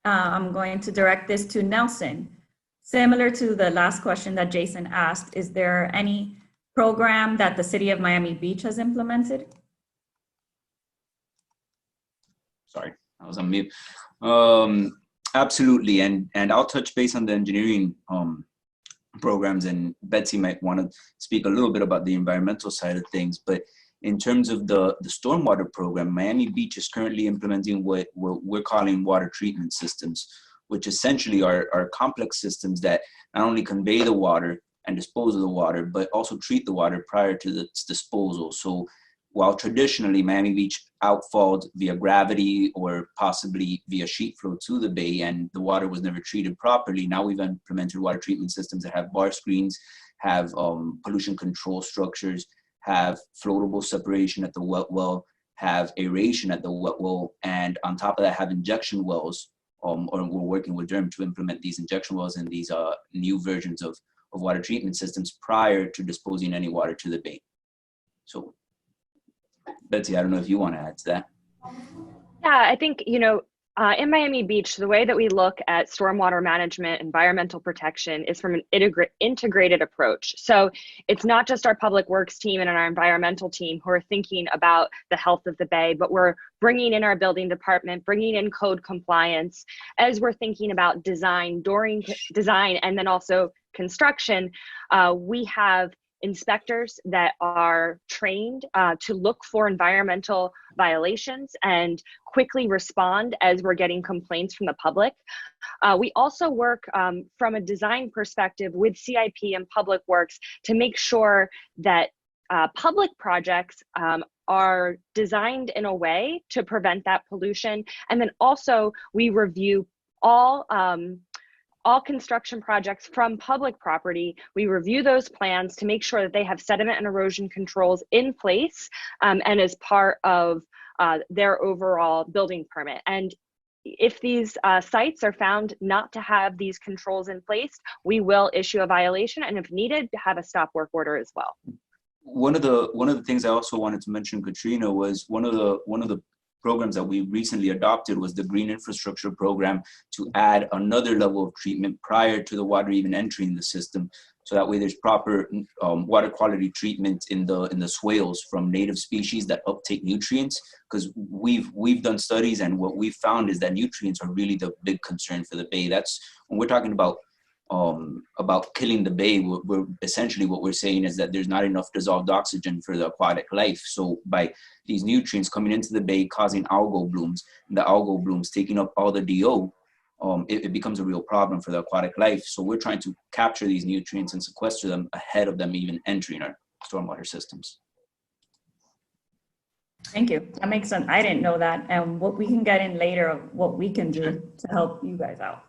I'm going to direct this to Nelson. Similar to the last question that Jason asked, is there any program that the city of Miami Beach has implemented? Sorry, I was on mute. Absolutely, and I'll touch base on the engineering programs, and Betsy might want to speak a little bit about the environmental side of things. But in terms of the stormwater program, Miami Beach is currently implementing what we're calling water treatment systems, which essentially are complex systems that not only convey the water and dispose of the water, but also treat the water prior to its disposal. So while traditionally Miami Beach outfalled via gravity or possibly via sheet flow to the bay and the water was never treated properly, now we've implemented water treatment systems that have bar screens, have pollution control structures, have floatable separation at the wet well, have aeration at the wet well, and on top of that have injection wells, or we're working with Durham to implement these injection wells and these new versions of water treatment systems prior to disposing any water to the bay. So Betsy, I don't know if you want to add to that. Yeah, I think, you know, in Miami Beach, the way that we look at stormwater management, environmental protection is from an integrated approach. So it's not just our public works team and our environmental team who are thinking about the health of the bay, but we're bringing in our building department, bringing in code compliance as we're thinking about design, during design, and then also construction. We have inspectors that are trained to look for environmental violations and quickly respond as we're getting complaints from the public. We also work from a design perspective with CIP and Public Works to make sure that public projects are designed in a way to prevent that pollution. And then also we review all construction projects from public property. We review those plans to make sure that they have sediment and erosion controls in place and as part of their overall building permit. And if these sites are found not to have these controls in place, we will issue a violation, and if needed, have a stop work order as well. One of the things I also wanted to mention, Katrina, was one of the programs that we recently adopted was the Green Infrastructure Program to add another level of treatment prior to the water even entering the system. So that way there's proper water quality treatment in the swales from native species that uptake nutrients. Because we've done studies, and what we've found is that nutrients are really the big concern for the bay. That's when we're talking about killing the bay, we're essentially what we're saying is that there's not enough dissolved oxygen for the aquatic life. So by these nutrients coming into the bay causing algal blooms, and the algal blooms taking up all the DO, it becomes a real problem for the aquatic life. So we're trying to capture these nutrients and sequester them ahead of them even entering our stormwater systems. Thank you. That makes sense. I didn't know that. And what we can get in later of what we can do to help you guys out.